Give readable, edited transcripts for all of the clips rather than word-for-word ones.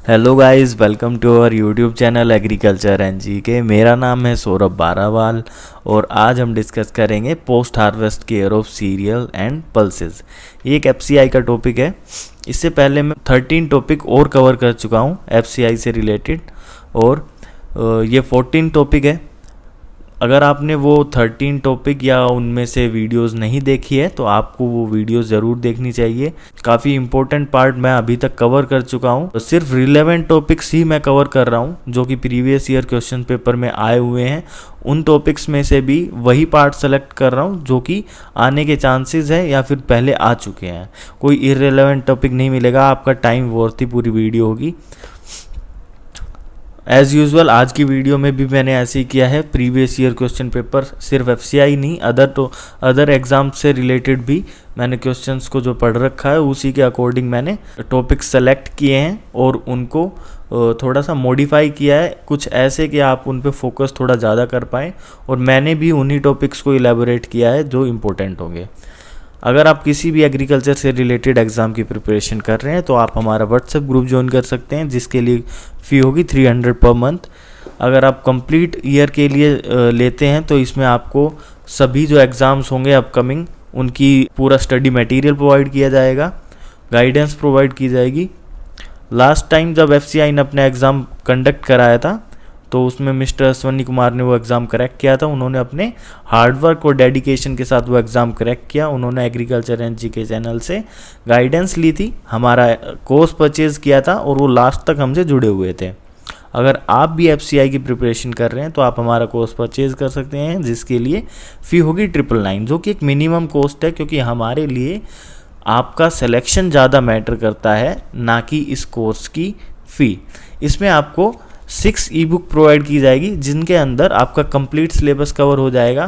Hello guys, welcome to our YouTube channel agriculture NG के। मेरा नाम है सौरभ बारावाल और आज हम डिस्कस करेंगे post harvest care of serial and pulses. ये एक एफसीआई का टॉपिक है। इससे पहले मैं 13 टॉपिक और कवर कर चुका हूँ एफसीआई से रिलेटेड और ये 14 टॉपिक है। अगर आपने वो 13 टॉपिक या उनमें से वीडियोस नहीं देखी है तो आपको वो वीडियोस ज़रूर देखनी चाहिए। काफ़ी इंपॉर्टेंट पार्ट मैं अभी तक कवर कर चुका हूँ। तो सिर्फ रिलेवेंट टॉपिक्स ही मैं कवर कर रहा हूँ जो कि प्रीवियस ईयर क्वेश्चन पेपर में आए हुए हैं। उन टॉपिक्स में से भी वही पार्ट सेलेक्ट कर रहा हूँ जो कि आने के चांसेस है या फिर पहले आ चुके हैं। कोई इररिलेवेंट टॉपिक नहीं मिलेगा, आपका टाइम वर्थी पूरी वीडियो होगी। एज़ यूजुअल आज की वीडियो में भी मैंने ऐसे ही किया है। प्रीवियस ईयर क्वेश्चन पेपर सिर्फ एफसीआई नहीं, अदर एग्ज़ाम से रिलेटेड भी मैंने क्वेश्चंस को जो पढ़ रखा है उसी के अकॉर्डिंग मैंने टॉपिक सेलेक्ट किए हैं और उनको थोड़ा सा मॉडिफाई किया है, कुछ ऐसे कि आप उन पे फोकस थोड़ा ज़्यादा कर पाएँ। और मैंने भी उन्हीं टॉपिक्स को इलेबोरेट किया है जो इम्पोर्टेंट होंगे। अगर आप किसी भी एग्रीकल्चर से रिलेटेड एग्ज़ाम की प्रिपरेशन कर रहे हैं तो आप हमारा व्हाट्सएप ग्रुप ज्वाइन कर सकते हैं जिसके लिए फ़ी होगी 300 पर मंथ। अगर आप कंप्लीट ईयर के लिए लेते हैं तो इसमें आपको सभी जो एग्ज़ाम्स होंगे अपकमिंग उनकी पूरा स्टडी मटेरियल प्रोवाइड किया जाएगा, गाइडेंस प्रोवाइड की जाएगी। लास्ट टाइम जब एफसीआई ने अपना एग्ज़ाम कंडक्ट कराया था तो उसमें मिस्टर अश्वनी कुमार ने वो एग्ज़ाम क्रैक किया था। उन्होंने अपने हार्डवर्क और डेडिकेशन के साथ वो एग्ज़ाम क्रैक किया। उन्होंने एग्रीकल्चर एनजी के चैनल से गाइडेंस ली थी, हमारा कोर्स परचेज़ किया था और वो लास्ट तक हमसे जुड़े हुए थे। अगर आप भी एफसीआई की प्रिपरेशन कर रहे हैं तो आप हमारा कोर्स परचेज़ कर सकते हैं जिसके लिए फ़ी होगी 999, जो कि एक मिनिमम कॉस्ट है क्योंकि हमारे लिए आपका सिलेक्शन ज़्यादा मैटर करता है ना कि इस कोर्स की फ़ी। इसमें आपको 6 ई बुक प्रोवाइड की जाएगी जिनके अंदर आपका कंप्लीट सिलेबस कवर हो जाएगा।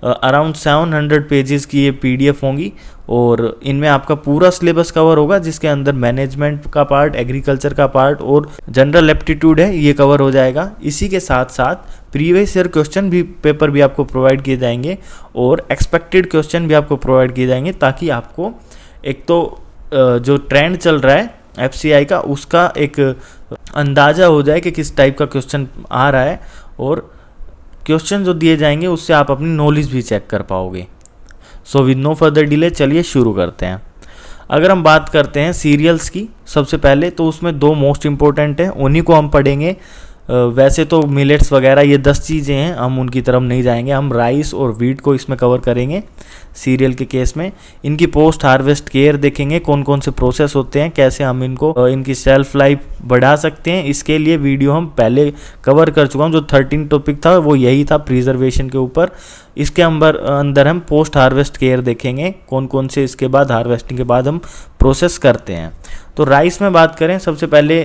अराउंड 700 पेजेस की ये पीडीएफ होंगी और इनमें आपका पूरा सिलेबस कवर होगा जिसके अंदर मैनेजमेंट का पार्ट, एग्रीकल्चर का पार्ट और जनरल एप्टीट्यूड है ये कवर हो जाएगा। इसी के साथ साथ प्रीवियस ईयर क्वेश्चन भी पेपर भी आपको प्रोवाइड किए जाएंगे और एक्सपेक्टेड क्वेश्चन भी आपको प्रोवाइड किए जाएंगे ताकि आपको एक तो जो ट्रेंड चल रहा है एफसीआई का उसका एक अंदाज़ा हो जाए कि किस टाइप का क्वेश्चन आ रहा है और क्वेश्चन जो दिए जाएंगे उससे आप अपनी नॉलेज भी चेक कर पाओगे। So with no further delay चलिए शुरू करते हैं। अगर हम बात करते हैं सीरियल्स की सबसे पहले तो उसमें 2 मोस्ट इम्पोर्टेंट हैं, उन्हीं को हम पढ़ेंगे। वैसे तो मिलेट्स वगैरह ये 10 चीज़ें हैं, हम उनकी तरफ नहीं जाएंगे। हम राइस और वीट को इसमें कवर करेंगे सीरियल के केस में। इनकी पोस्ट हार्वेस्ट केयर देखेंगे, कौन कौन से प्रोसेस होते हैं, कैसे हम इनको इनकी सेल्फ लाइफ बढ़ा सकते हैं। इसके लिए वीडियो हम पहले कवर कर चुका हूँ। जो 13 टॉपिक था वो यही था प्रिजर्वेशन के ऊपर। इसके अंदर हम पोस्ट हार्वेस्ट केयर देखेंगे, कौन कौन से इसके बाद हार्वेस्टिंग के बाद हम प्रोसेस करते हैं। तो राइस में बात करें सबसे पहले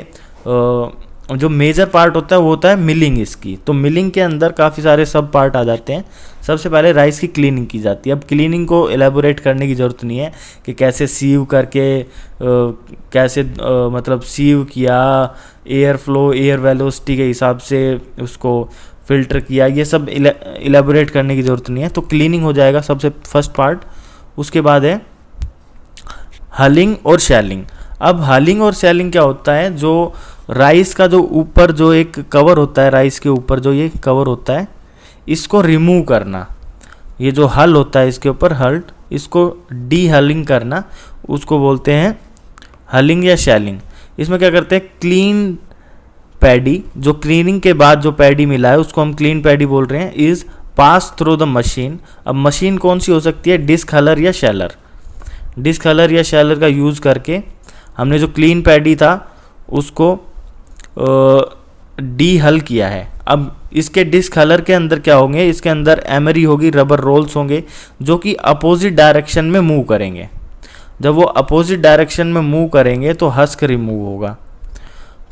जो मेजर पार्ट होता है वो होता है मिलिंग इसकी। तो मिलिंग के अंदर काफ़ी सारे सब पार्ट आ जाते हैं। सबसे पहले राइस की क्लीनिंग की जाती है। अब क्लीनिंग को एलेबोरेट करने की ज़रूरत नहीं है कि कैसे सीव करके कैसे मतलब सीव किया, एयर फ्लो, एयर वेलोसिटी के हिसाब से उसको फिल्टर किया, ये सब एलेबोरेट करने की ज़रूरत नहीं है। तो क्लीनिंग हो जाएगा सबसे फर्स्ट पार्ट। उसके बाद है हलिंग और शैलिंग। अब हलिंग और शैलिंग क्या होता है, जो राइस का जो ऊपर जो एक कवर होता है, राइस के ऊपर जो ये कवर होता है इसको रिमूव करना। ये जो हल होता है इसके ऊपर हल्ट, इसको डी हलिंग करना, उसको बोलते हैं हलिंग या शैलिंग। इसमें क्या करते हैं, क्लीन पैडी, जो क्लीनिंग के बाद जो पैडी मिला है उसको हम क्लीन पैडी बोल रहे हैं, is pass through the machine. अब मशीन कौन सी हो सकती है, डिस्क हलर या शैलर। डिस्क हलर या शैलर का यूज़ करके हमने जो क्लीन पैडी था उसको डी हल किया है। अब इसके डिस्क हलर के अंदर क्या होंगे, इसके अंदर एमरी होगी, रबर रोल्स होंगे जो कि अपोजिट डायरेक्शन में मूव करेंगे। जब वो अपोजिट डायरेक्शन में मूव करेंगे तो हस्क रिमूव होगा।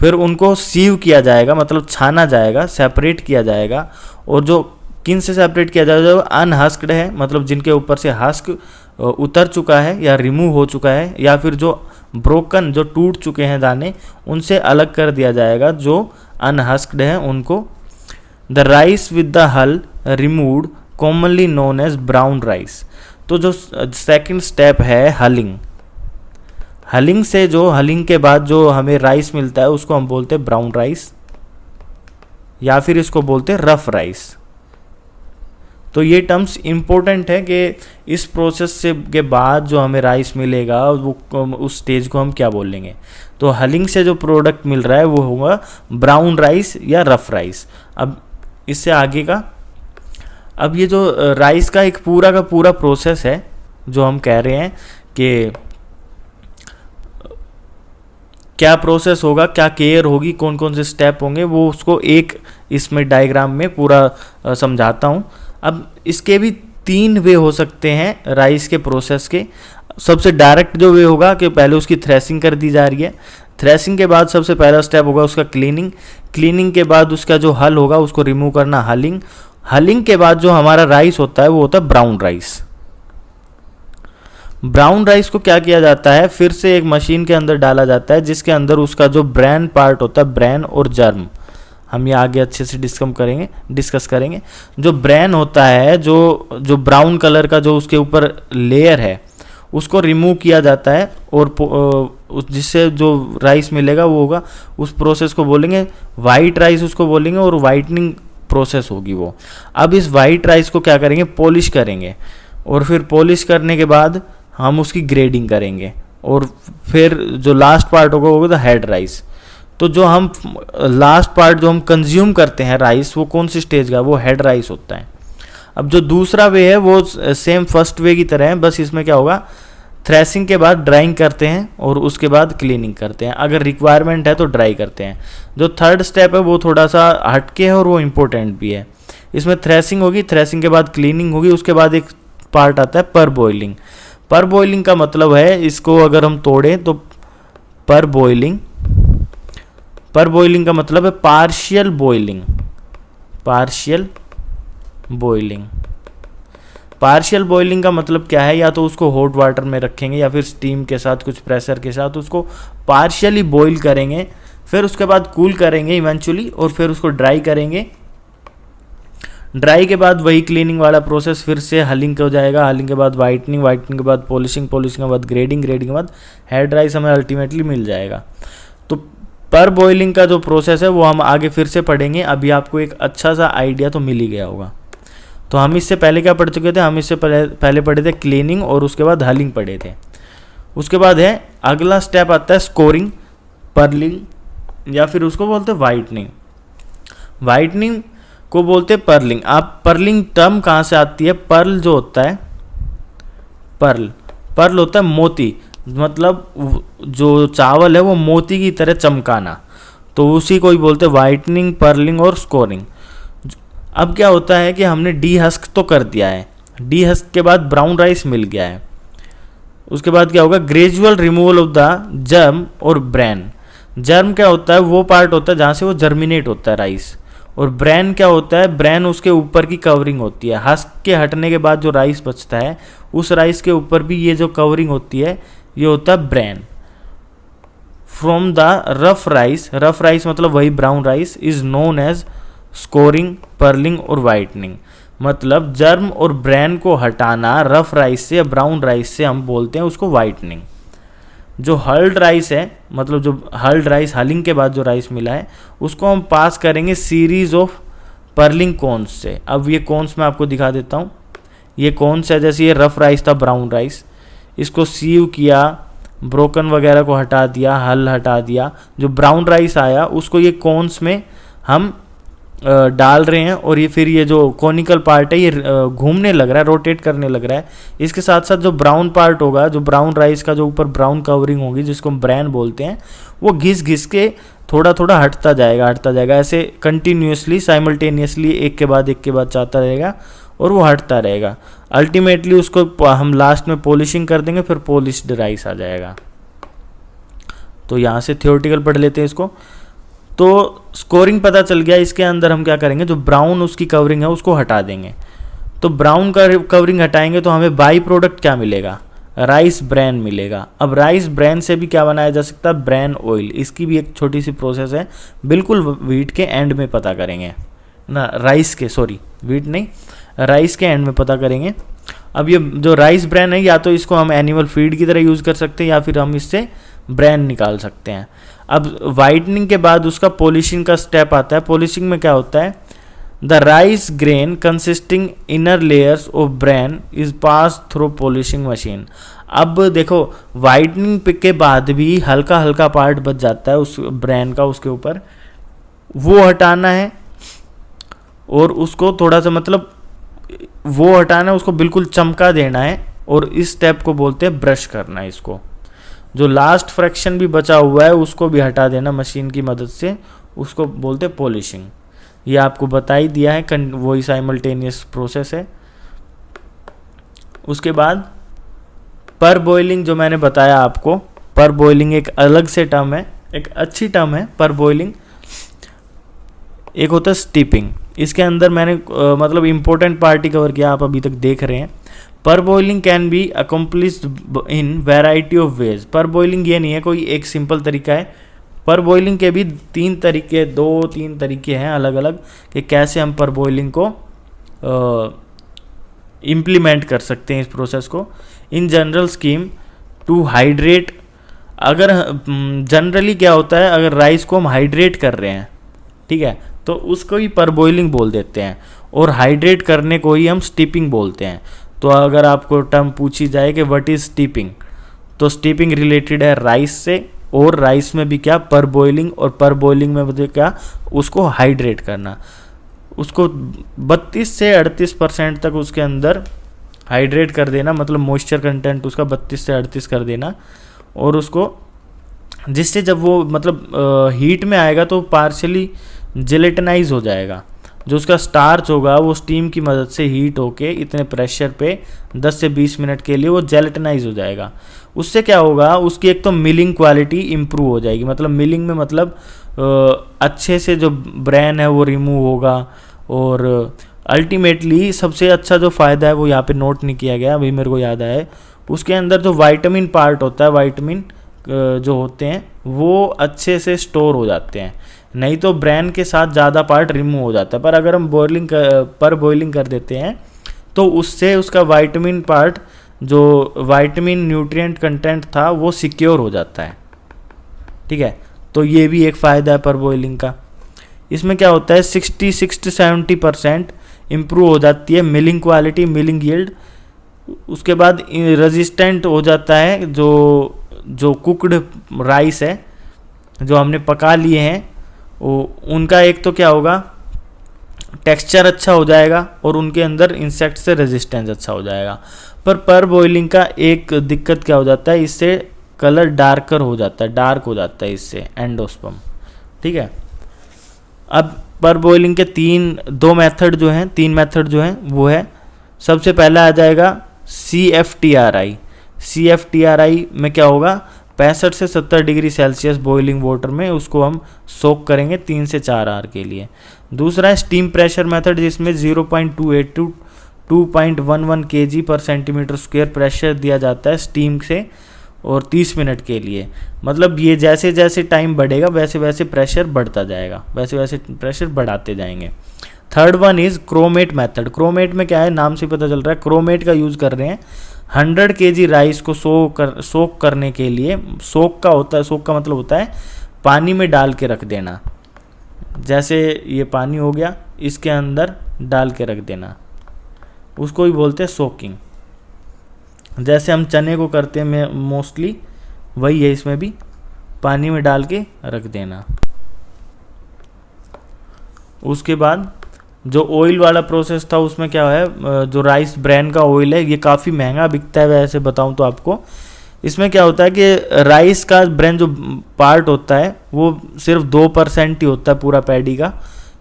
फिर उनको सीव किया जाएगा, मतलब छाना जाएगा, सेपरेट किया जाएगा। और जो किन से सेपरेट किया जाएगा, जो अनहस्क्ड है, मतलब जिनके ऊपर से हस्क उतर चुका है या रिमूव हो चुका है, या फिर जो ब्रोकन, जो टूट चुके हैं दाने, उनसे अलग कर दिया जाएगा। जो अनहस्क्ड है उनको the rice with the hull removed commonly known as brown rice. तो जो सेकंड स्टेप है हलिंग, हलिंग से जो हलिंग के बाद जो हमें राइस मिलता है उसको हम बोलते हैं ब्राउन राइस, या फिर इसको बोलते हैं रफ राइस। तो ये टर्म्स इम्पोर्टेंट है कि इस प्रोसेस से के बाद जो हमें राइस मिलेगा वो उस स्टेज को हम क्या बोलेंगे। तो हलिंग से जो प्रोडक्ट मिल रहा है वो होगा ब्राउन राइस या रफ राइस। अब इससे आगे का, अब ये जो राइस का एक पूरा का पूरा प्रोसेस है जो हम कह रहे हैं कि क्या प्रोसेस होगा, क्या केयर होगी, कौन कौन से स्टेप होंगे, वो उसको एक इसमें डायग्राम में पूरा समझाता हूँ। अब इसके भी 3 वे हो सकते हैं राइस के प्रोसेस के। सबसे डायरेक्ट जो वे होगा कि पहले उसकी थ्रेसिंग कर दी जा रही है, थ्रेसिंग के बाद सबसे पहला स्टेप होगा उसका क्लीनिंग, क्लीनिंग के बाद उसका जो हल होगा उसको रिमूव करना, हलिंग, हलिंग के बाद जो हमारा राइस होता है वो होता है ब्राउन राइस। ब्राउन राइस को क्या किया जाता है, फिर से एक मशीन के अंदर डाला जाता है जिसके अंदर उसका जो ब्रैन पार्ट होता है, ब्रैन और जर्म, हम ये आगे अच्छे से डिस्कस करेंगे। जो ब्रैन होता है, जो ब्राउन कलर का जो उसके ऊपर लेयर है उसको रिमूव किया जाता है और जिससे जो राइस मिलेगा वो होगा, उस प्रोसेस को बोलेंगे वाइट राइस उसको बोलेंगे, और वाइटनिंग प्रोसेस होगी वो। अब इस वाइट राइस को क्या करेंगे, पॉलिश करेंगे, और फिर पॉलिश करने के बाद हम उसकी ग्रेडिंग करेंगे, और फिर जो लास्ट पार्ट होगा वो होगा हेड राइस। तो जो हम लास्ट पार्ट जो हम कंज्यूम करते हैं राइस, वो कौन सी स्टेज का, वो हेड राइस होता है। अब जो दूसरा वे है वो सेम फर्स्ट वे की तरह है, बस इसमें क्या होगा, थ्रेसिंग के बाद ड्राइंग करते हैं और उसके बाद क्लीनिंग करते हैं, अगर रिक्वायरमेंट है तो ड्राई करते हैं। जो थर्ड स्टेप है वो थोड़ा सा हटके है और वो इम्पोर्टेंट भी है। इसमें थ्रेसिंग होगी, थ्रेसिंग के बाद क्लीनिंग होगी, उसके बाद एक पार्ट आता है पर बॉइलिंग। पर बॉइलिंग का मतलब है, इसको अगर हम तोड़ें तो पर बॉइलिंग का मतलब है पार्शियल बॉइलिंग। पार्शियल बॉइलिंग का मतलब क्या है, या तो उसको हॉट वाटर में रखेंगे या फिर स्टीम के साथ कुछ प्रेशर के साथ उसको पार्शियली बॉइल करेंगे, फिर उसके बाद कूल करेंगे इवेंचुअली, और फिर उसको ड्राई करेंगे। ड्राई के बाद वही क्लीनिंग वाला प्रोसेस फिर से हलिंग हो जाएगा, हलिंग के बाद वाइटनिंग के बाद पॉलिशिंग के बाद ग्रेडिंग के बाद हेड राइस हमें अल्टीमेटली मिल जाएगा। तो पर बॉइलिंग का जो प्रोसेस है वो हम आगे फिर से पढ़ेंगे। अभी आपको एक अच्छा सा आइडिया तो मिल ही गया होगा। तो हम इससे पहले क्या पढ़ चुके थे, हम इससे पहले पढ़े थे क्लीनिंग, और उसके बाद हलिंग पढ़े थे। उसके बाद है अगला स्टेप आता है स्कोरिंग, पर्लिंग, या फिर उसको बोलते हैं वाइटनिंग। वाइटनिंग को बोलते हैं पर्लिंग। आप पर्लिंग टर्म कहाँ से आती है, पर्ल जो होता है, पर्ल होता है मोती, मतलब जो चावल है वो मोती की तरह चमकाना, तो उसी को ही बोलते हैं वाइटनिंग, पर्लिंग और स्कोरिंग। अब क्या होता है कि हमने डी हस्क तो कर दिया है, डी हस्क के बाद ब्राउन राइस मिल गया है, उसके बाद क्या होगा, gradual removal of the germ और ब्रैन। जर्म क्या होता है, वो पार्ट होता है जहाँ से वो जर्मिनेट होता है राइस, और ब्रैन क्या होता है, ब्रैन उसके ऊपर की कवरिंग होती है। हस्क के हटने के बाद जो राइस बचता है, उस राइस के ऊपर भी ये जो कवरिंग होती है ये होता है bran. From the rough rice मतलब वही brown rice, is known as scoring, pearling और वाइटनिंग। मतलब जर्म और ब्रैन को हटाना रफ राइस से या ब्राउन राइस से हम बोलते हैं उसको वाइटनिंग। जो हल्ड राइस है, मतलब जो हल्ड राइस, हलिंग के बाद जो राइस मिला है, उसको हम पास करेंगे सीरीज ऑफ पर्लिंग कोन्स से। अब ये कोन्स मैं आपको दिखा देता हूँ। ये कोन्स है, जैसे ये रफ राइस था ब्राउन राइस, इसको सीव किया, ब्रोकन वगैरह को हटा दिया, हल हटा दिया, जो ब्राउन राइस आया उसको ये कोन्स में हम डाल रहे हैं, और ये फिर ये जो कॉनिकल पार्ट है ये घूमने लग रहा है, रोटेट करने लग रहा है। इसके साथ साथ जो ब्राउन पार्ट होगा, जो ब्राउन राइस का जो ऊपर ब्राउन कवरिंग होगी जिसको हम ब्रैन बोलते हैं, वो घिस के थोड़ा थोड़ा हटता जाएगा, ऐसे कंटिन्यूसली साइमल्टेनियसली एक के बाद जाता रहेगा और वो हटता रहेगा। अल्टीमेटली उसको हम लास्ट में पॉलिशिंग कर देंगे, फिर पॉलिश्ड राइस आ जाएगा। तो यहाँ से थियोरेटिकल पढ़ लेते हैं इसको। तो स्कोरिंग पता चल गया, इसके अंदर हम क्या करेंगे, जो ब्राउन उसकी कवरिंग है उसको हटा देंगे। तो ब्राउन का कवरिंग हटाएंगे तो हमें बाई प्रोडक्ट क्या मिलेगा, राइस ब्रैन मिलेगा। अब राइस ब्रैन से भी क्या बनाया जा सकता है, ब्रैन ऑयल। इसकी भी एक छोटी सी प्रोसेस है, बिल्कुल वीट के एंड में पता करेंगे ना, राइस के, सॉरी वीट नहीं, राइस के एंड में पता करेंगे। अब ये जो राइस ब्रैन है, या तो इसको हम एनिमल फीड की तरह यूज़ कर सकते हैं या फिर हम इससे ब्रैन निकाल सकते हैं। अब वाइटनिंग के बाद उसका पॉलिशिंग का स्टेप आता है। पॉलिशिंग में क्या होता है, the rice grain consisting inner layers of bran is pass through polishing machine. अब देखो वाइटनिंग के बाद भी हल्का हल्का पार्ट बच जाता है उस ब्रैन का, उसके ऊपर वो हटाना है और उसको थोड़ा सा मतलब वो हटाना है, उसको बिल्कुल चमका देना है, और इस स्टेप को बोलते हैं ब्रश करना है। इसको जो लास्ट फ्रैक्शन भी बचा हुआ है उसको भी हटा देना मशीन की मदद से, उसको बोलते हैं पॉलिशिंग। ये आपको बता ही दिया है, वही साइमल्टेनियस प्रोसेस है। उसके बाद पर बॉइलिंग जो मैंने बताया आपको, पर बॉइलिंग एक अलग से टर्म है, एक अच्छी टर्म है पर बॉइलिंग। एक होता है स्टीपिंग, इसके अंदर मैंने मतलब इंपॉर्टेंट पार्ट ही कवर किया, आप अभी तक देख रहे हैं। पर boiling can be accomplished in variety of ways. पर बॉइलिंग ये नहीं है कोई एक सिंपल तरीका है, पर बॉइलिंग के भी तीन तरीके हैं अलग अलग, कि कैसे हम पर बॉइलिंग को इम्प्लीमेंट कर सकते हैं इस प्रोसेस को। In general scheme to hydrate, अगर जनरली क्या होता है, अगर राइस को हम हाइड्रेट कर रहे हैं, ठीक है, तो उसको ही पर बॉइलिंग बोल देते हैं, और हाइड्रेट करने को ही हम स्टीपिंग बोलते हैं। तो अगर आपको टर्म पूछी जाए कि व्हाट इज स्टीपिंग, तो स्टीपिंग रिलेटेड है राइस से, और राइस में भी क्या पर बॉइलिंग, और पर बॉइलिंग में मतलब क्या, उसको हाइड्रेट करना, उसको 32 से 38% तक उसके अंदर हाइड्रेट कर देना, मतलब मॉइस्चर कंटेंट उसका 32 से 38 कर देना, और उसको जिससे जब वो मतलब हीट में आएगा तो पार्शियली जेलेटनाइज हो जाएगा। जो उसका स्टार्च होगा वो स्टीम की मदद से हीट होके इतने प्रेशर पे 10 से 20 मिनट के लिए वो जेलेटनाइज हो जाएगा। उससे क्या होगा, उसकी एक तो मिलिंग क्वालिटी इम्प्रूव हो जाएगी, मतलब मिलिंग में मतलब अच्छे से जो ब्रेन है वो रिमूव होगा, और अल्टीमेटली सबसे अच्छा जो फ़ायदा है वो यहाँ पे नोट नहीं किया गया, अभी मेरे को याद आया है, उसके अंदर जो वाइटामिन पार्ट होता है, वाइटामिन जो होते हैं वो अच्छे से स्टोर हो जाते हैं। नहीं तो ब्रेन के साथ ज़्यादा पार्ट रिमूव हो जाता है, पर अगर हम बॉइलिंग कर देते हैं तो उससे उसका वाइटामिन पार्ट, जो वाइटामिन न्यूट्रिएंट कंटेंट था, वो सिक्योर हो जाता है। ठीक है, तो ये भी एक फ़ायदा है पर बॉइलिंग का। इसमें क्या होता है, 60-70% इम्प्रूव हो जाती है मिलिंग क्वालिटी, मिलिंग यील्ड। उसके बाद रेजिस्टेंट हो जाता है जो कुकड राइस है, जो हमने पका लिए हैं, उनका एक तो क्या होगा, टेक्सचर अच्छा हो जाएगा, और उनके अंदर इंसेक्ट से रेजिस्टेंस अच्छा हो जाएगा। पर बॉइलिंग का एक दिक्कत क्या हो जाता है, इससे कलर डार्क हो जाता है इससे एंडोस्पर्म। ठीक है, अब पर बॉइलिंग के तीन मेथड जो हैं वो है, सबसे पहला आ जाएगा CFTRI। CFTRI में क्या होगा, 65 से 70 डिग्री सेल्सियस बॉइलिंग वाटर में उसको हम सोक करेंगे 3 से 4 आवर के लिए। दूसरा है स्टीम प्रेशर मेथड, जिसमें 0.28 टू 2.11 kg पर सेंटीमीटर स्क्वायर प्रेशर दिया जाता है स्टीम से, और 30 मिनट के लिए। मतलब ये जैसे जैसे टाइम बढ़ेगा वैसे वैसे प्रेशर बढ़ता जाएगा, वैसे वैसे प्रेशर बढ़ाते जाएंगे। Third one is chromate method. Chromate में क्या है, नाम से पता चल रहा है, क्रोमेट का यूज़ कर रहे हैं 100 kg राइस को सोक करने के लिए। सोक का मतलब होता है पानी में डाल के रख देना। जैसे ये पानी हो गया, इसके अंदर डाल के रख देना, उसको ही बोलते हैं सोकिंग। जैसे हम चने को करते हैं मोस्टली, वही है इसमें भी, पानी में डाल के रख देना। उसके बाद जो ऑयल वाला प्रोसेस था उसमें क्या है, जो राइस ब्रैन का ऑयल है ये काफ़ी महंगा बिकता है वैसे बताऊं तो आपको। इसमें क्या होता है कि राइस का ब्रैन जो पार्ट होता है वो सिर्फ 2% ही होता है पूरा पैडी का।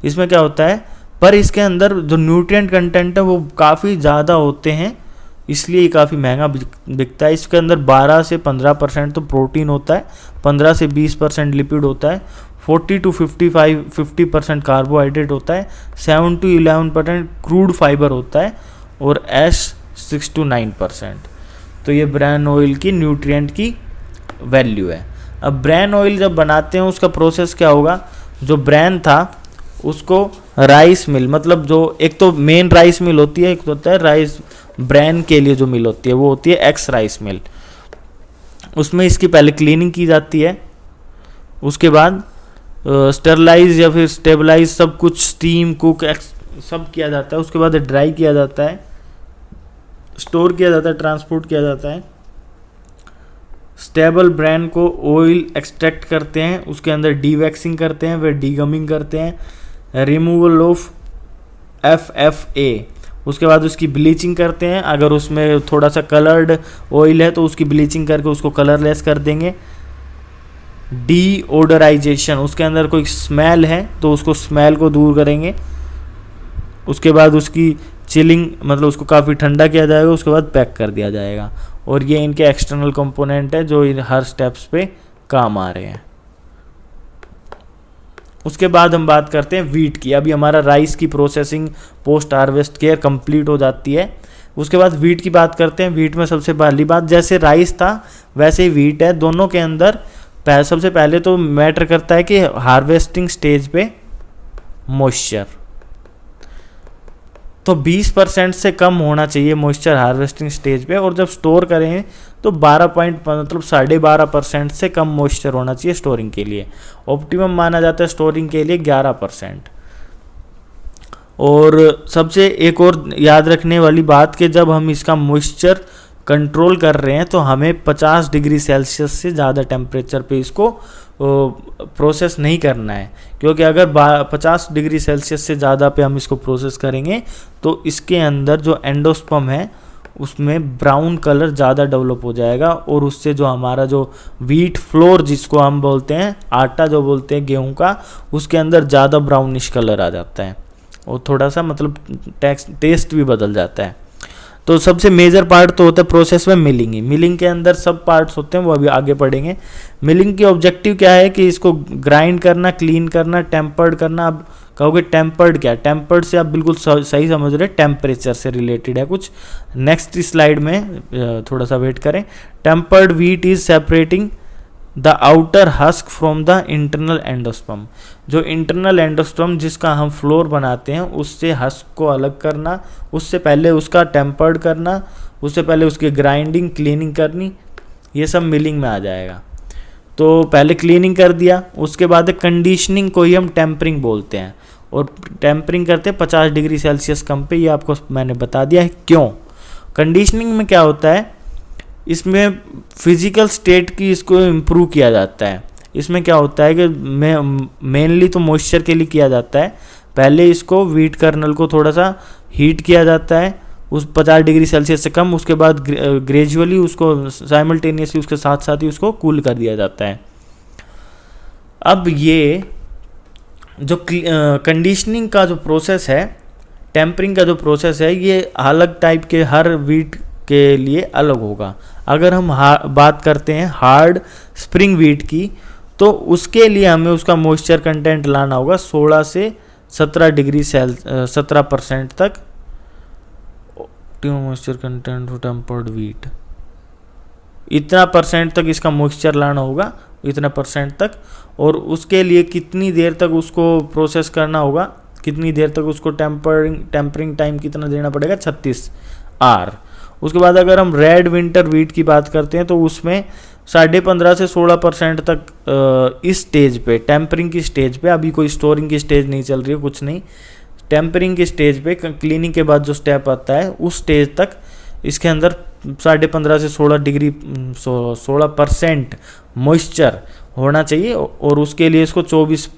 इसमें क्या होता है, पर इसके अंदर जो न्यूट्रिएंट कंटेंट है वो काफ़ी ज़्यादा होते हैं, इसलिए ये काफ़ी महंगा बिकता है। इसके अंदर 12 से 15% तो प्रोटीन होता है, 15 से 20% लिपिड होता है, 40 to 50% कार्बोहाइड्रेट होता है, 7 to 11% क्रूड फाइबर होता है, और 6 to 9%। तो ये ब्रैन ऑयल की न्यूट्रिएंट की वैल्यू है। अब ब्रैन ऑयल जब बनाते हैं उसका प्रोसेस क्या होगा, जो ब्रैन था उसको राइस मिल, मतलब जो एक तो मेन राइस मिल होती है, एक तो होता है राइस ब्रांड के लिए जो मिल होती है वो होती है एक्स राइस मिल। उसमें इसकी पहले क्लीनिंग की जाती है, उसके बाद स्टरलाइज या फिर स्टेबलाइज सब कुछ स्टीम कुक सब किया जाता है। उसके बाद ड्राई किया जाता है, स्टोर किया जाता है, ट्रांसपोर्ट किया जाता है। स्टेबल ब्रांड को ऑयल एक्सट्रैक्ट करते हैं, उसके अंदर डीवैक्सिंग करते हैं, वे डीगमिंग करते हैं, रिमूवल ऑफ FFA। उसके बाद उसकी ब्लीचिंग करते हैं, अगर उसमें थोड़ा सा कलर्ड ऑयल है तो उसकी ब्लीचिंग करके उसको कलरलेस कर देंगे। डीओडराइजेशन, उसके अंदर कोई स्मेल है तो उसको स्मेल को दूर करेंगे। उसके बाद उसकी चिलिंग, मतलब उसको काफ़ी ठंडा किया जाएगा, उसके बाद पैक कर दिया जाएगा। और ये इनके एक्सटर्नल कंपोनेंट है जो इन हर स्टेप्स पे काम आ रहे हैं। उसके बाद हम बात करते हैं वीट की। अभी हमारा राइस की processing post harvest care complete हो जाती है। उसके बाद वीट की बात करते हैं। वीट में सबसे पहली बात, जैसे राइस था वैसे ही वीट है, दोनों के अंदर सबसे पहले तो मैटर करता है कि हार्वेस्टिंग स्टेज पे मॉइस्चर, तो 20% से कम होना चाहिए मॉइस्चर हार्वेस्टिंग स्टेज पे। और जब स्टोर करें तो 12.5% से कम मॉइस्चर होना चाहिए स्टोरिंग के लिए। ऑप्टिमम माना जाता है स्टोरिंग के लिए 11%। और सबसे एक और याद रखने वाली बात कि जब हम इसका मॉइस्चर कंट्रोल कर रहे हैं तो हमें 50 डिग्री सेल्सियस से ज़्यादा टेम्परेचर पे इसको प्रोसेस नहीं करना है, क्योंकि अगर 50 डिग्री सेल्सियस से ज़्यादा पे हम इसको प्रोसेस करेंगे तो इसके अंदर जो एंडोस्पर्म है उसमें ब्राउन कलर ज़्यादा डेवलप हो जाएगा, और उससे जो हमारा जो व्हीट फ्लोर जिसको हम बोलते हैं, आटा जो बोलते हैं गेहूं का, उसके अंदर ज़्यादा ब्राउनिश कलर आ जाता है और थोड़ा सा मतलब टेस्ट भी बदल जाता है। तो सबसे मेजर पार्ट तो होता है प्रोसेस में मिलिंग ही। मिलिंग के अंदर सब पार्ट्स होते हैं, वो अभी आगे पढ़ेंगे। मिलिंग की ऑब्जेक्टिव क्या है कि इसको ग्राइंड करना, क्लीन करना, टेम्पर्ड करना। अब कहोगे टेम्पर्ड क्या? टेम्पर्ड से आप बिल्कुल सही समझ रहे, टेम्परेचर से रिलेटेड है कुछ। नेक्स्ट स्लाइड में थोड़ा सा वेट करें। Tempered wheat is separating the outer husk from the internal endosperm. जो इंटरनल एंडोस्पर्म जिसका हम फ्लोर बनाते हैं उससे हस्क को अलग करना, उससे पहले उसका टेम्पर्ड करना, उससे पहले उसकी ग्राइंडिंग क्लीनिंग करनी, ये सब मिलिंग में आ जाएगा। तो पहले क्लीनिंग कर दिया, उसके बाद कंडीशनिंग को ही हम टेम्परिंग बोलते हैं, और टेम्परिंग करते हैं 50 डिग्री सेल्सियस कम पे। ये आपको मैंने बता दिया है क्यों। कंडीशनिंग में क्या होता है, इसमें फिजिकल स्टेट की इसको इम्प्रूव किया जाता है। इसमें क्या होता है कि मेनली तो मॉइस्चर के लिए किया जाता है। पहले इसको व्हीट कर्नल को थोड़ा सा हीट किया जाता है उस 50 डिग्री सेल्सियस से कम, उसके बाद ग्रेजुअली उसको साइमल्टेनियसली उसके साथ साथ ही उसको कूल कर दिया जाता है। अब ये जो कंडीशनिंग का जो प्रोसेस है, टेम्परिंग का जो प्रोसेस है, ये अलग टाइप के हर व्हीट के लिए अलग होगा। अगर हम बात करते हैं हार्ड स्प्रिंग व्हीट की, तो उसके लिए हमें उसका मॉइस्चर कंटेंट लाना होगा 16 से 17 डिग्री 17% तक मॉइस्चर कंटेंट टेम्पर्ड व्हीट, इतना परसेंट तक इसका मॉइस्चर लाना होगा, इतना परसेंट तक। और उसके लिए कितनी देर तक उसको प्रोसेस करना होगा, कितनी देर तक उसको टेम्परिंग टाइम कितना देना पड़ेगा, 36 आवर। उसके बाद अगर हम रेड विंटर व्हीट की बात करते हैं तो उसमें 15.5 से 16% तक इस स्टेज पे, टेम्परिंग की स्टेज पे, अभी कोई स्टोरिंग की स्टेज नहीं चल रही है, कुछ नहीं, टेम्परिंग की स्टेज पे, क्लीनिंग के बाद जो स्टेप आता है उस स्टेज तक इसके अंदर 15.5 से 16% मॉइस्चर होना चाहिए। और उसके लिए इसको 24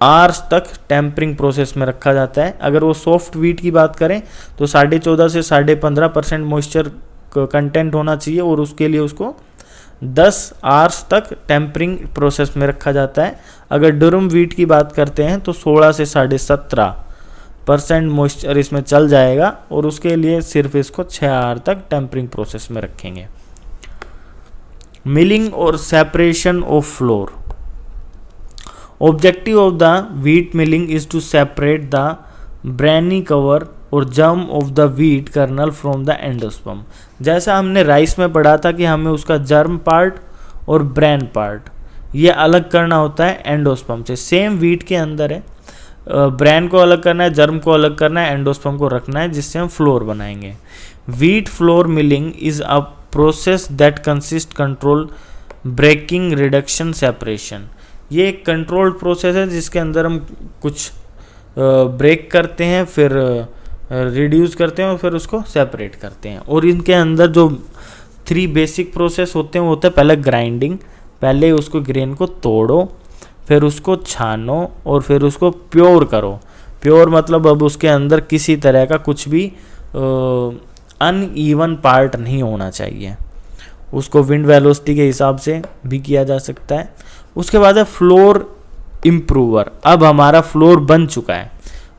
आवर्स तक टेम्परिंग प्रोसेस में रखा जाता है। अगर वो सॉफ्ट व्हीट की बात करें तो 14.5 से 15.5% मॉइस्चर कंटेंट होना चाहिए, और उसके लिए उसको 10 आवर्स तक टेम्परिंग प्रोसेस में रखा जाता है। अगर डुरम व्हीट की बात करते हैं तो 16 से 17.5% मॉइस्चर इसमें चल जाएगा, और उसके लिए सिर्फ इसको 6 आवर तक टेम्परिंग प्रोसेस में रखेंगे। मिलिंग और separation of floor. Objective of the wheat milling is to separate the briny cover और germ of the wheat kernel from the endosperm। जैसा हमने राइस में पढ़ा था कि हमें उसका जर्म पार्ट और ब्रैन पार्ट ये अलग करना होता है एंडोस्पर्म से, सेम व्हीट के अंदर है। ब्रेन को अलग करना है, जर्म को अलग करना है, एंडोस्पर्म को रखना है, जिससे हम फ्लोर बनाएंगे। Wheat flour milling is a process that consist control breaking reduction separation. ये एक कंट्रोल्ड प्रोसेस है जिसके अंदर हम कुछ ब्रेक करते हैं, फिर रिड्यूस करते हैं और फिर उसको सेपरेट करते हैं। और इनके अंदर जो 3 बेसिक प्रोसेस होते हैं वो होता है पहले ग्राइंडिंग, पहले उसको ग्रेन को तोड़ो, फिर उसको छानो और फिर उसको प्योर करो। प्योर मतलब अब उसके अंदर किसी तरह का कुछ भी अनइवन पार्ट नहीं होना चाहिए। उसको विंड वेलोसिटी के हिसाब से भी किया जा सकता है। उसके बाद है फ्लोर इम्प्रूवर। अब हमारा फ्लोर बन चुका है,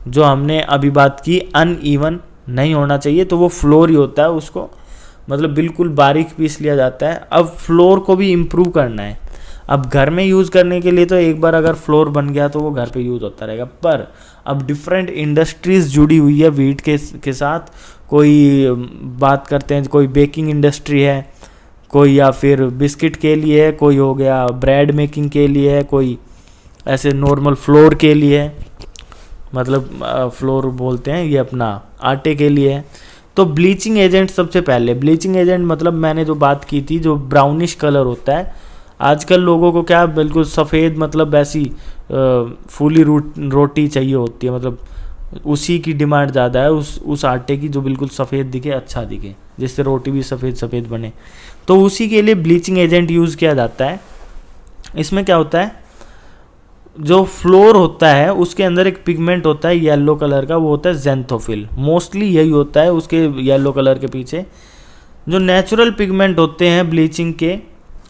जो हमने अभी बात की अनइवन नहीं होना चाहिए, तो वो फ्लोर ही होता है, उसको मतलब बिल्कुल बारीक पीस लिया जाता है। अब फ्लोर को भी इम्प्रूव करना है। अब घर में यूज़ करने के लिए तो एक बार अगर फ्लोर बन गया तो वो घर पे यूज़ होता रहेगा, पर अब डिफरेंट इंडस्ट्रीज़ जुड़ी हुई है व्हीट के साथ। कोई बात करते हैं, कोई बेकिंग इंडस्ट्री है, कोई या फिर बिस्किट के लिए है, कोई हो गया ब्रेड मेकिंग के लिए है, कोई ऐसे नॉर्मल फ्लोर के लिए है, मतलब फ्लोर बोलते हैं ये अपना आटे के लिए है। तो ब्लीचिंग एजेंट सबसे पहले, ब्लीचिंग एजेंट मतलब मैंने जो बात की थी, जो ब्राउनिश कलर होता है। आजकल लोगों को क्या बिल्कुल सफ़ेद, मतलब ऐसी फूली रोटी चाहिए होती है, मतलब उसी की डिमांड ज़्यादा है, उस आटे की जो बिल्कुल सफ़ेद दिखे, अच्छा दिखे, जिससे रोटी भी सफ़ेद सफ़ेद बने। तो उसी के लिए ब्लीचिंग एजेंट यूज़ किया जाता है। इसमें क्या होता है, जो फ्लोर होता है उसके अंदर एक पिगमेंट होता है येलो कलर का, वो होता है ज़ेंथोफिल। मोस्टली यही होता है उसके येलो कलर के पीछे। जो नेचुरल पिगमेंट होते हैं ब्लीचिंग के,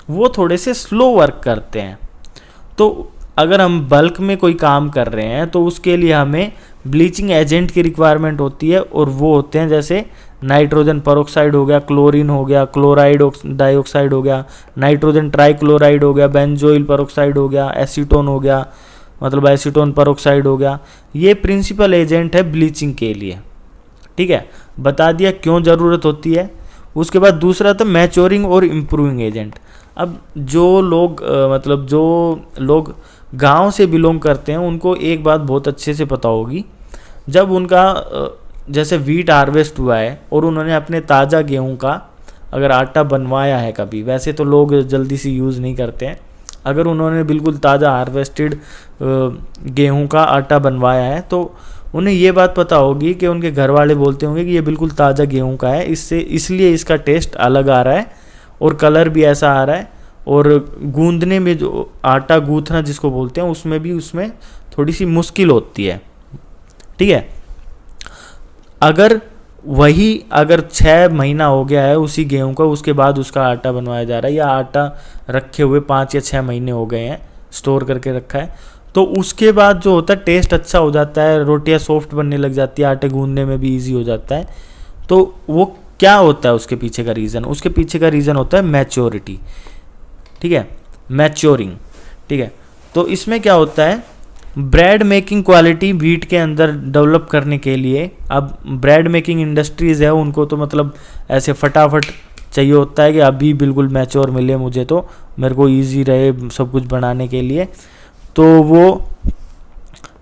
वो थोड़े से स्लो वर्क करते हैं। तो अगर हम बल्क में कोई काम कर रहे हैं तो उसके लिए हमें ब्लीचिंग एजेंट की रिक्वायरमेंट होती है, और वो होते हैं जैसे नाइट्रोजन परऑक्साइड हो गया, क्लोरीन हो गया, क्लोराइड डाइऑक्साइड हो गया, नाइट्रोजन ट्राइक्लोराइड हो गया, बेंजोइल परऑक्साइड हो गया, एसीटोन हो गया, मतलब एसीटोन परऑक्साइड हो गया। ये प्रिंसिपल एजेंट है ब्लीचिंग के लिए। ठीक है, बता दिया क्यों ज़रूरत होती है। उसके बाद दूसरा था मैच्योरिंग और इम्प्रूविंग एजेंट। अब जो लोग गांव से बिलोंग करते हैं उनको एक बात बहुत अच्छे से पता होगी, जब उनका जैसे व्हीट हार्वेस्ट हुआ है और उन्होंने अपने ताज़ा गेहूं का अगर आटा बनवाया है कभी, वैसे तो लोग जल्दी से यूज़ नहीं करते हैं, अगर उन्होंने बिल्कुल ताज़ा हार्वेस्टेड गेहूं का आटा बनवाया है तो उन्हें ये बात पता होगी कि उनके घर वाले बोलते होंगे कि ये बिल्कुल ताज़ा गेहूं का है, इसलिए इसका टेस्ट अलग आ रहा है और कलर भी ऐसा आ रहा है, और गूंदने में जो आटा गूंथना जिसको बोलते हैं उसमें थोड़ी सी मुश्किल होती है। ठीक है, अगर 6 महीना हो गया है उसी गेहूं का, उसके बाद उसका आटा बनवाया जा रहा है, या आटा रखे हुए 5 या 6 महीने हो गए हैं, स्टोर करके रखा है, तो उसके बाद जो होता है टेस्ट अच्छा हो जाता है, रोटियां सॉफ्ट बनने लग जाती है, आटे गूंदने में भी ईजी हो जाता है। तो वो क्या होता है उसके पीछे का रीज़न? उसके पीछे का रीज़न होता है मैच्योरिटी। ठीक है, मैच्योरिंग। ठीक है, तो इसमें क्या होता है, ब्रेड मेकिंग क्वालिटी व्हीट के अंदर डेवलप करने के लिए, अब ब्रेड मेकिंग इंडस्ट्रीज़ है उनको तो मतलब ऐसे फटाफट चाहिए होता है कि अभी बिल्कुल मैच्योर मिले मुझे, तो मेरे को इजी रहे सब कुछ बनाने के लिए। तो वो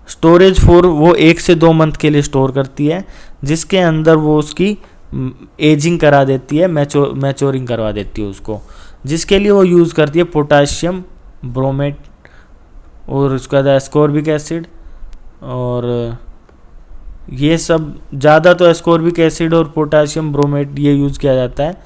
स्टोरेज वो 1 से 2 मंथ के लिए स्टोर करती है, जिसके अंदर वो उसकी एजिंग करा देती है, मैच्योरिंग करवा देती है उसको, जिसके लिए वो यूज़ करती है पोटाशियम ब्रोमेट और उसका एस्कॉर्बिक एसिड, और ये सब ज़्यादा तो एस्कॉर्बिक एसिड और पोटाशियम ब्रोमेट ये यूज़ किया जाता है,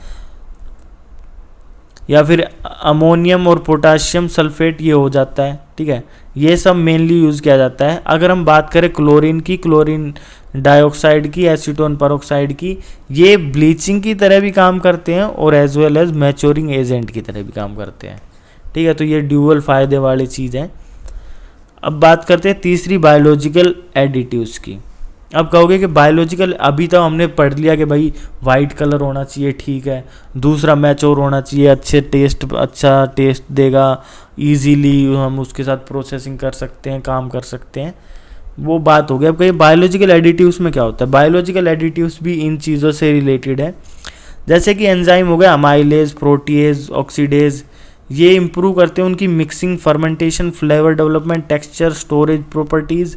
या फिर अमोनियम और पोटाशियम सल्फेट ये हो जाता है। ठीक है, ये सब मेनली यूज़ किया जाता है। अगर हम बात करें क्लोरीन की, क्लोरीन डाइऑक्साइड की, एसीटोन परऑक्साइड की, ये ब्लीचिंग की तरह भी काम करते हैं और as well as maturing agent की तरह भी काम करते हैं। ठीक है, तो ये ड्यूअल फ़ायदे वाली चीज़ है। अब बात करते हैं तीसरी बायोलॉजिकल एडिटिव्स की। अब कहोगे कि बायोलॉजिकल, अभी तो हमने पढ़ लिया कि भाई वाइट कलर होना चाहिए, ठीक है, दूसरा मैच्योर होना चाहिए, अच्छा टेस्ट देगा, इजीली हम उसके साथ प्रोसेसिंग कर सकते हैं, काम कर सकते हैं, वो बात हो गई। अब कहीं बायोलॉजिकल एडिटिव्स में क्या होता है? बायोलॉजिकल एडिटिव्स भी इन चीज़ों से रिलेटेड है, जैसे कि एंजाइम हो गया, अमाइलेज, प्रोटीएज, ऑक्सीडेज, ये इंप्रूव करते हैं उनकी mixing, fermentation, flavour development, texture, storage properties,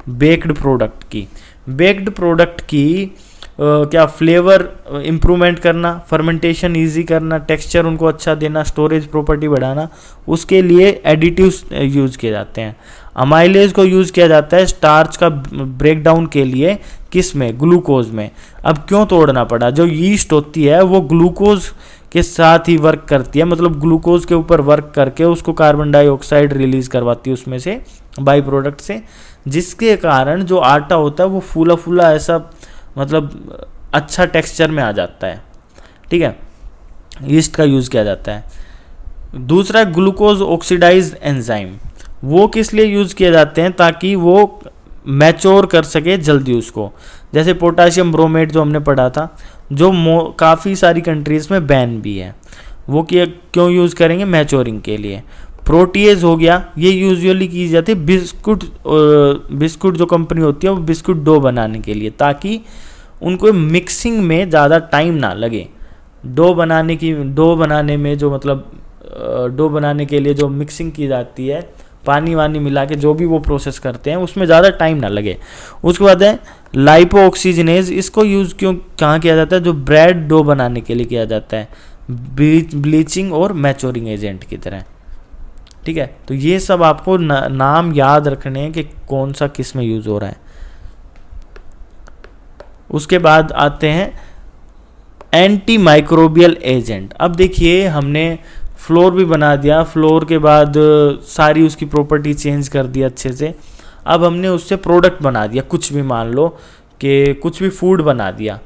baked product की। बेक्ड प्रोडक्ट की क्या फ्लेवर इम्प्रूवमेंट करना, फर्मेंटेशन इजी करना, टेक्सचर उनको अच्छा देना, स्टोरेज प्रॉपर्टी बढ़ाना, उसके लिए एडिटिव्स यूज़ किए जाते हैं। अमाइलेज को यूज़ किया जाता है स्टार्च का ब्रेकडाउन के लिए, किस में, ग्लूकोज में। अब क्यों तोड़ना पड़ा, जो यीस्ट होती है वो ग्लूकोज के साथ ही वर्क करती है, मतलब ग्लूकोज के ऊपर वर्क करके उसको कार्बन डाइऑक्साइड रिलीज करवाती है उसमें से, बाई प्रोडक्ट से, जिसके कारण जो आटा होता है वो फूला फूला ऐसा मतलब अच्छा टेक्सचर में आ जाता है। ठीक है, यीस्ट का यूज़ किया जाता है। दूसरा ग्लूकोज ऑक्सीडाइज्ड एंजाइम, वो किस लिए यूज़ किए जाते हैं, ताकि वो मैच्योर कर सके जल्दी उसको। जैसे पोटाशियम ब्रोमेट जो हमने पढ़ा था, जो काफ़ी सारी कंट्रीज़ में बैन भी है, वो क्यों यूज़ करेंगे, मैच्योरिंग के लिए। प्रोटीएज हो गया, ये यूजुअली की जाती है बिस्कुट जो कंपनी होती है वो बिस्कुट डो बनाने के लिए, ताकि उनको मिक्सिंग में ज़्यादा टाइम ना लगे। डो बनाने में जो मतलब डो बनाने के लिए जो मिक्सिंग की जाती है, पानी वानी मिला के जो भी वो प्रोसेस करते हैं, उसमें ज़्यादा टाइम ना लगे। उसके बाद है लाइपो ऑक्सीजनेज, इसको यूज़ कहाँ किया जाता है, जो ब्रेड डो बनाने के लिए किया जाता है, ब्लीचिंग और मैच्योरिंग एजेंट की तरह। ठीक है, तो ये सब आपको नाम याद रखने हैं कि कौन सा किस में यूज़ हो रहा है। उसके बाद आते हैं एंटी माइक्रोबियल एजेंट। अब देखिए हमने फ्लोर भी बना दिया, फ्लोर के बाद सारी उसकी प्रॉपर्टी चेंज कर दी अच्छे से। अब हमने उससे प्रोडक्ट बना दिया, कुछ भी मान लो कि कुछ भी फूड बना दिया।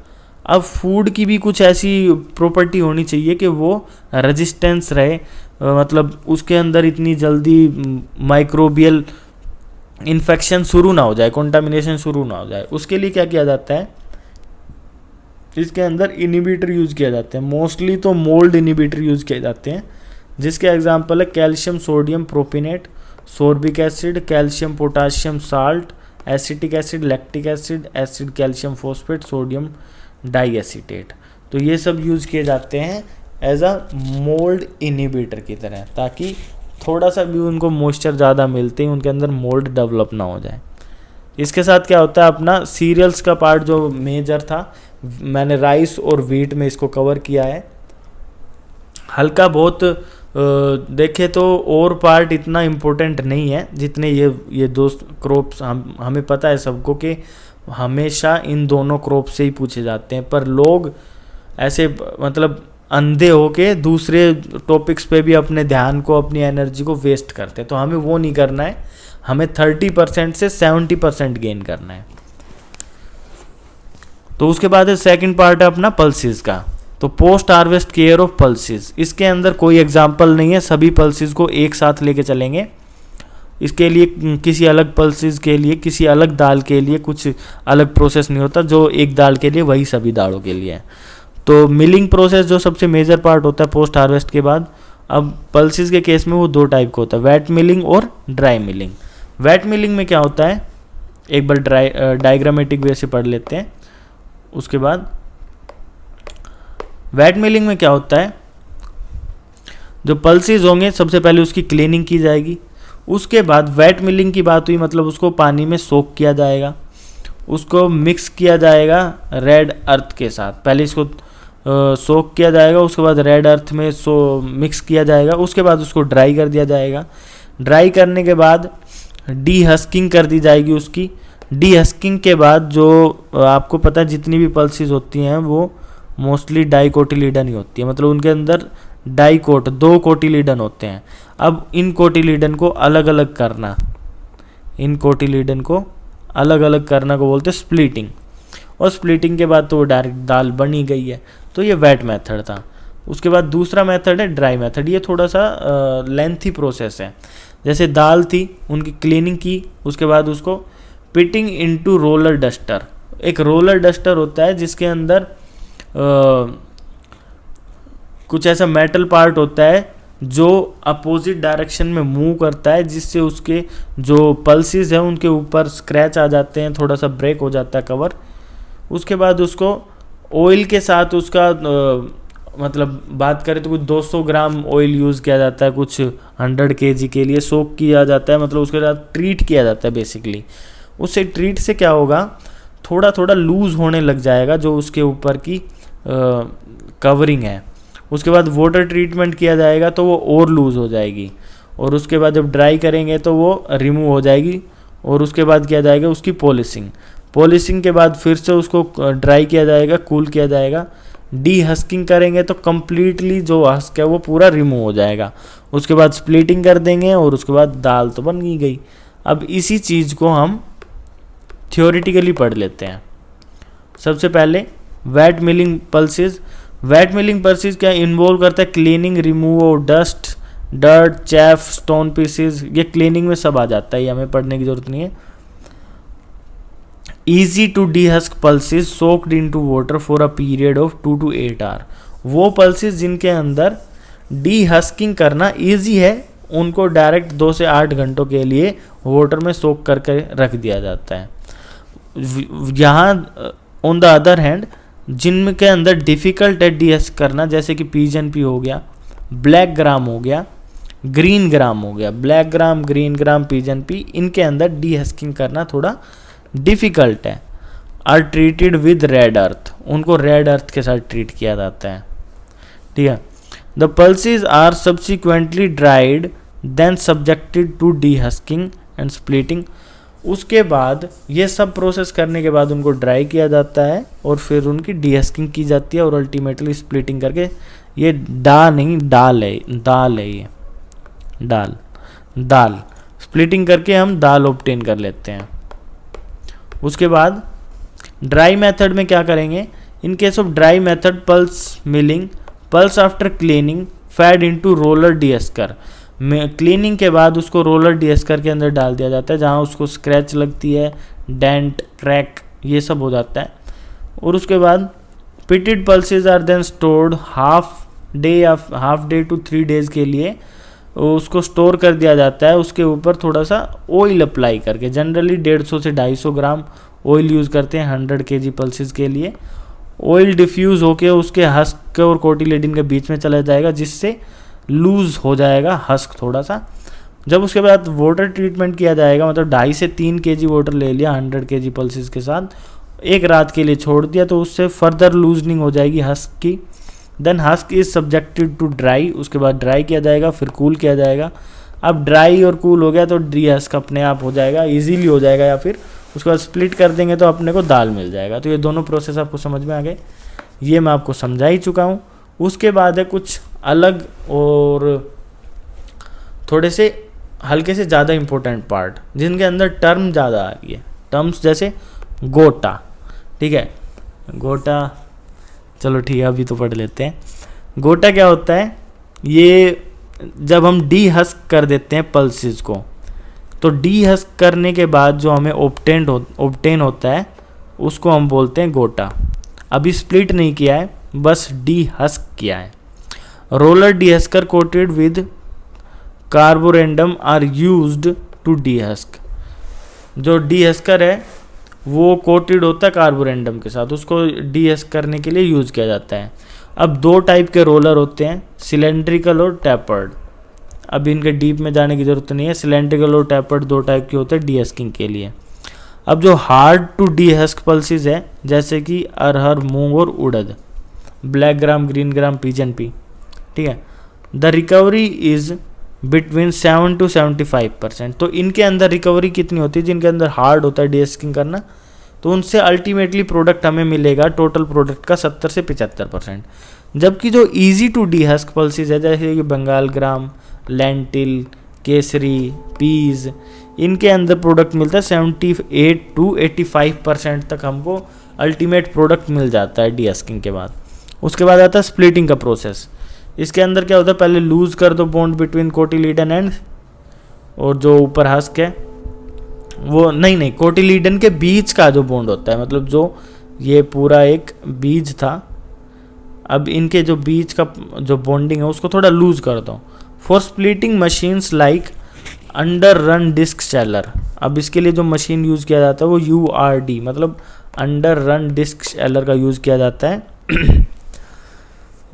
अब फूड की भी कुछ ऐसी प्रॉपर्टी होनी चाहिए कि वो रेजिस्टेंस रहे, मतलब उसके अंदर इतनी जल्दी माइक्रोबियल इन्फेक्शन शुरू ना हो जाए, कंटामिनेशन शुरू ना हो जाए। उसके लिए क्या किया जाता है, इसके अंदर इनिबिटर यूज़ किया जाते हैं। मोस्टली तो मोल्ड इनिबिटर यूज़ किए जाते हैं, जिसके एग्जांपल है calcium sodium propionate, sorbic acid, calcium potassium salt, acetic acid, lactic acid, acid calcium phosphate, sodium diacetate. तो ये सब यूज़ किए जाते हैं एज अ मोल्ड इनिबिटर की तरह, ताकि थोड़ा सा भी उनको मॉइस्चर ज़्यादा मिलते ही उनके अंदर मोल्ड डेवलप ना हो जाए। इसके साथ क्या होता है, अपना सीरियल्स का पार्ट जो मेजर था, मैंने राइस और व्हीट में इसको कवर किया है। हल्का बहुत देखे तो और पार्ट इतना इम्पोर्टेंट नहीं है जितने ये दो क्रॉप्स हमें पता है सबको कि हमेशा इन दोनों क्रॉप से ही पूछे जाते हैं, पर लोग ऐसे मतलब अंधे होके दूसरे टॉपिक्स पे भी अपने ध्यान को, अपनी एनर्जी को वेस्ट करते हैं। तो हमें वो नहीं करना है, हमें 30% से 70% गेन करना है। तो उसके बाद सेकंड पार्ट है अपना पल्सेस का। तो post harvest care of pulses, इसके अंदर कोई एग्जाम्पल नहीं है, सभी पल्सेस को एक साथ लेके चलेंगे। इसके लिए किसी अलग पल्सेस के लिए, किसी अलग दाल के लिए कुछ अलग प्रोसेस नहीं होता, जो एक दाल के लिए वही सभी दालों के लिए है। तो मिलिंग प्रोसेस जो सबसे मेजर पार्ट होता है पोस्ट हार्वेस्ट के बाद। अब पल्सेस के केस में वो दो टाइप का होता है, वेट मिलिंग और ड्राई मिलिंग। वेट मिलिंग में क्या होता है, एक बार डायग्रामेटिक वे से पढ़ लेते हैं। उसके बाद वेट मिलिंग में क्या होता है, जो पल्सेस होंगे सबसे पहले उसकी क्लीनिंग की जाएगी। उसके बाद वेट मिलिंग की बात हुई, मतलब उसको पानी में सोक किया जाएगा, उसको मिक्स किया जाएगा रेड अर्थ के साथ। पहले इसको सोक किया जाएगा, उसके बाद रेड अर्थ में मिक्स किया जाएगा, उसके बाद उसको ड्राई कर दिया जाएगा। ड्राई करने के बाद डीहस्किंग कर दी जाएगी उसकी। डीहस्किंग के बाद जो आपको पता है जितनी भी पल्सेस होती हैं वो मोस्टली डाइकोटिलीडन ही होती है, मतलब उनके अंदर दो कोटिलीडन होते हैं। अब इन कोटिलीडन को अलग अलग करना, इन कोटिलीडन को अलग अलग करना को बोलते हैं स्प्लिटिंग। और स्प्लिटिंग के बाद तो वो डायरेक्ट दाल बनी गई है। तो ये वेट मेथड था। उसके बाद दूसरा मेथड है ड्राई मेथड। ये थोड़ा सा लेंथी प्रोसेस है। जैसे दाल थी, उनकी क्लीनिंग की, उसके बाद उसको पिटिंग इनटू रोलर डस्टर। एक रोलर डस्टर होता है जिसके अंदर कुछ ऐसा मेटल पार्ट होता है जो अपोजिट डायरेक्शन में मूव करता है, जिससे उसके जो पल्सेस हैं उनके ऊपर स्क्रैच आ जाते हैं, थोड़ा सा ब्रेक हो जाता है कवर। उसके बाद उसको ऑयल के साथ उसका मतलब बात करें तो कुछ 200 ग्राम ऑयल यूज़ किया जाता है, कुछ 100 kg के लिए सोक किया जाता है, मतलब उसके साथ ट्रीट किया जाता है बेसिकली। उससे ट्रीट से क्या होगा, थोड़ा थोड़ा लूज़ होने लग जाएगा जो उसके ऊपर की कवरिंग है। उसके बाद वाटर ट्रीटमेंट किया जाएगा तो वो और लूज़ हो जाएगी, और उसके बाद जब ड्राई करेंगे तो वो रिमूव हो जाएगी, और उसके बाद किया जाएगा उसकी पॉलिशिंग। पॉलिशिंग के बाद फिर से उसको ड्राई किया जाएगा, कूल किया जाएगा। डी हस्किंग करेंगे तो कम्प्लीटली जो हस्क है वो पूरा रिमूव हो जाएगा। उसके बाद स्प्लिटिंग कर देंगे और उसके बाद दाल तो बन ही गई। अब इसी चीज़ को हम थियोरिटिकली पढ़ लेते हैं। सबसे पहले wet milling pulses. Wet milling pulses क्या इन्वॉल्व करता है, cleaning, remove of dust, dirt, chaff, stone pieces, ये क्लीनिंग में सब आ जाता है, ये हमें पढ़ने की जरूरत नहीं है। Easy to dehusk pulses soaked into water for a period of 2 to 8 hour. वो पल्सेस जिनके अंदर डीहस्किंग करना ईजी है उनको डायरेक्ट 2 से 8 घंटों के लिए वाटर में सोक करके रख दिया जाता है। यहाँ ऑन द अदर हैंड जिनके अंदर डिफ़िकल्ट है डीहस्क करना, जैसे कि पीजन पी हो गया, ब्लैक ग्राम हो गया, ग्रीन ग्राम हो गया, black gram, green gram, pigeon pea, इनके अंदर डीहस्किंग करना थोड़ा डिफ़िकल्ट है, are treated with red earth, उनको रेड अर्थ के साथ ट्रीट किया जाता है। ठीक है। The pulses are subsequently dried then subjected to dehusking and splitting. उसके बाद ये सब प्रोसेस करने के बाद उनको ड्राई किया जाता है और फिर उनकी डीहस्किंग की जाती है और अल्टीमेटली स्प्लिटिंग करके, ये दाल है ये दाल स्प्लिटिंग करके हम दाल ऑब्टेन कर लेते हैं। उसके बाद ड्राई मेथड में क्या करेंगे, in case of dry method pulse milling, pulse after cleaning fed into roller dehusker. Cleaning के बाद उसको रोलर डीहस्कर के अंदर डाल दिया जाता है, जहाँ उसको स्क्रैच लगती है, डेंट, क्रैक, ये सब हो जाता है। और उसके बाद pitted pulses are then stored half day to 3 days के लिए उसको स्टोर कर दिया जाता है। उसके ऊपर थोड़ा सा ऑयल अप्लाई करके, जनरली 150 से 250 ग्राम ऑयल यूज़ करते हैं 100 kg पल्सेस के लिए। ऑयल डिफ्यूज़ होके उसके हस्क और कोटिलेडन के बीच में चला जाएगा, जिससे लूज़ हो जाएगा हस्क थोड़ा सा। जब उसके बाद वाटर ट्रीटमेंट किया जाएगा, मतलब 2.5 से 3 kg वाटर ले लिया 100 kg पल्सेस के साथ, एक रात के लिए छोड़ दिया, तो उससे फर्दर लूजनिंग हो जाएगी हस्क की। Then husk is subjected to dry, उसके बाद ड्राई किया जाएगा, फिर कूल किया जाएगा। अब ड्राई और कूल हो गया तो डी हस्क अपने आप हो जाएगा, इजीली हो जाएगा, या फिर उसके बाद स्प्लिट कर देंगे तो अपने को दाल मिल जाएगा। तो ये दोनों प्रोसेस आपको समझ में आ गए, ये मैं आपको समझा ही चुका हूँ। उसके बाद है कुछ अलग और थोड़े से हल्के से ज़्यादा इम्पोर्टेंट पार्ट, जिनके अंदर टर्म ज़्यादा आ रही है। टर्म्स जैसे गोटा, ठीक है, गोटा, चलो ठीक है अभी तो पढ़ लेते हैं। गोटा क्या होता है, ये जब हम डी हस्क कर देते हैं पल्सेस को, तो डी हस्क करने के बाद जो हमें ऑब्टेन होता है उसको हम बोलते हैं गोटा। अभी स्प्लिट नहीं किया है, बस डी हस्क किया है। Roller dehusker coated with carborundum are used to dehusk. जो डीहस्कर है वो कोटेड होता है कार्बोरेंडम के साथ, उसको डीहस्क करने के लिए यूज़ किया जाता है। अब 2 टाइप के रोलर होते हैं, सिलेंड्रिकल और टैपर्ड। अब इनके डीप में जाने की ज़रूरत नहीं है। सिलेंड्रिकल और टैपर्ड 2 टाइप के होते हैं डीहस्किंग के लिए। अब जो हार्ड टू डीहस्क पल्सेस है, जैसे कि अरहर, मूंग और उड़द, black gram, green gram, pigeon pea, ठीक है, the recovery is between 7 to 75%। तो इनके अंदर रिकवरी कितनी होती है, जिनके अंदर हार्ड होता है डीहस्किंग करना, तो उनसे अल्टीमेटली प्रोडक्ट हमें मिलेगा टोटल प्रोडक्ट का 70 से 75%। जबकि जो इजी टू डीहस्क पल्सेस है, जैसे कि बंगाल ग्राम, लेंटिल, केसरी, पीज, इनके अंदर प्रोडक्ट मिलता है 78 to 85% तक हमको अल्टीमेट प्रोडक्ट मिल जाता है डीहस्किंग के बाद। उसके बाद आता है स्प्लिटिंग का प्रोसेस। इसके अंदर क्या होता है, पहले लूज कर दो बॉन्ड बिटवीन कोटिलीडन एंड, और जो ऊपर हस्क है वो नहीं कोटिलीडन के बीच का जो बॉन्ड होता है, मतलब जो ये पूरा एक बीज था, अब इनके जो बीच का जो बॉन्डिंग है उसको थोड़ा लूज कर दो। For splitting machines like under run disc sheller. अब इसके लिए जो मशीन यूज़ किया जाता है वो URD, मतलब अंडर रन डिस्क शैलर का यूज़ किया जाता है।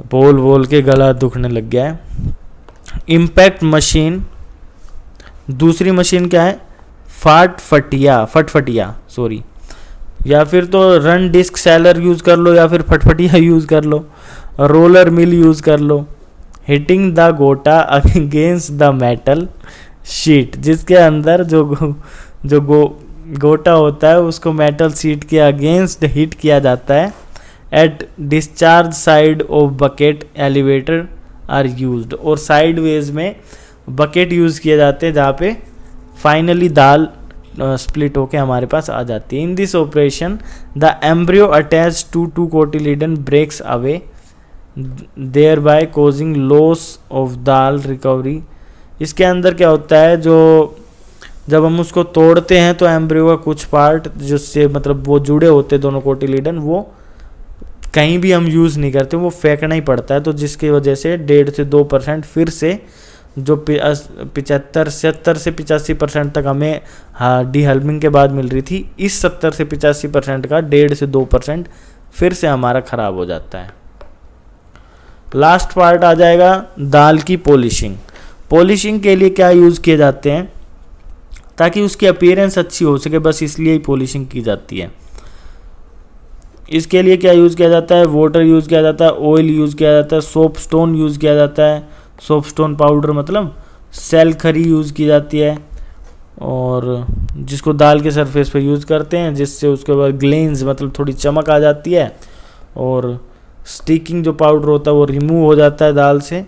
बोल के गला दुखने लग गया है। इम्पैक्ट मशीन, दूसरी मशीन क्या है, फटफटिया सॉरी, या फिर तो रन डिस्क सेलर यूज़ कर लो या फिर फटफटिया यूज़ कर लो, रोलर मिल यूज़ कर लो। Hitting the gota against the metal sheet, जिसके अंदर जो गोटा होता है उसको मेटल शीट के अगेंस्ट हिट किया जाता है। At discharge side of bucket elevator are used, और साइड वेज में बकेट यूज़ किए जाते हैं जहाँ पे फाइनली दाल स्प्लिट होके हमारे पास आ जाती है। In this operation the embryo attach to cotyledon breaks away thereby causing loss of dal recovery. इसके अंदर क्या होता है, जो जब हम उसको तोड़ते हैं तो एम्ब्रियो का कुछ पार्ट जिससे मतलब वो जुड़े होते हैं दोनों कोटिलीडन, वो कहीं भी हम यूज़ नहीं करते, वो फेंकना ही पड़ता है। तो जिसकी वजह से 1.5 से 2% फिर से जो 70 से 85% तक हमें डीहल्मिंग के बाद मिल रही थी, इस 70 से 85% का 1.5 से 2% फिर से हमारा ख़राब हो जाता है। लास्ट पार्ट आ जाएगा दाल की पॉलिशिंग। पॉलिशिंग के लिए क्या यूज़ किए जाते हैं, ताकि उसकी अपीयरेंस अच्छी हो सके, बस इसलिए ही पॉलिशिंग की जाती है। इसके लिए क्या यूज़ किया जाता है, वाटर यूज़ किया जाता है, ऑयल यूज़ किया जाता है, सोप स्टोन यूज़ किया जाता है, सोप स्टोन पाउडर मतलब सेल खरी यूज़ की जाती है, और जिसको दाल के सरफेस पर यूज़ करते हैं, जिससे उसके बाद ग्लेंस मतलब थोड़ी चमक आ जाती है, और स्टिकिंग जो पाउडर होता है वो रिमूव हो जाता है दाल से,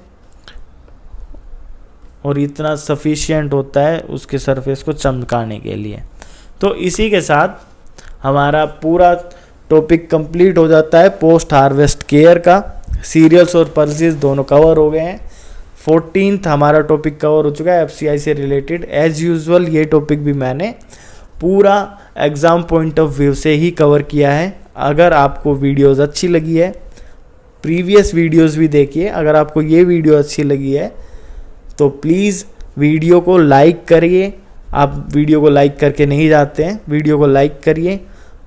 और इतना सफिशिएंट होता है उसके सरफेस को चमकाने के लिए। तो इसी के साथ हमारा पूरा टॉपिक कंप्लीट हो जाता है पोस्ट हार्वेस्ट केयर का। सीरियल्स और पल्सेस दोनों कवर हो गए हैं। 14th हमारा टॉपिक कवर हो चुका है एफसीआई से रिलेटेड। एज यूजुअल ये टॉपिक भी मैंने पूरा एग्ज़ाम पॉइंट ऑफ व्यू से ही कवर किया है। अगर आपको वीडियोस अच्छी लगी है, प्रीवियस वीडियोस भी देखिए। अगर आपको ये वीडियो अच्छी लगी है तो प्लीज़ वीडियो को लाइक करिए। आप वीडियो को लाइक करके नहीं जाते हैं, वीडियो को लाइक करिए।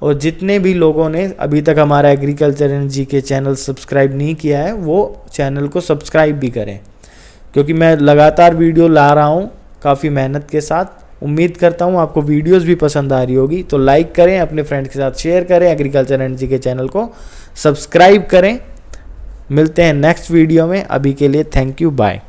और जितने भी लोगों ने अभी तक हमारा agriculture and GK channel subscribe नहीं किया है, वो चैनल को सब्सक्राइब भी करें, क्योंकि मैं लगातार वीडियो ला रहा हूँ काफ़ी मेहनत के साथ। उम्मीद करता हूँ आपको वीडियोस भी पसंद आ रही होगी। तो लाइक करें, अपने फ्रेंड्स के साथ शेयर करें, एग्रीकल्चर एंड जीके चैनल को सब्सक्राइब करें। मिलते हैं नेक्स्ट वीडियो में। अभी के लिए थैंक यू, बाय।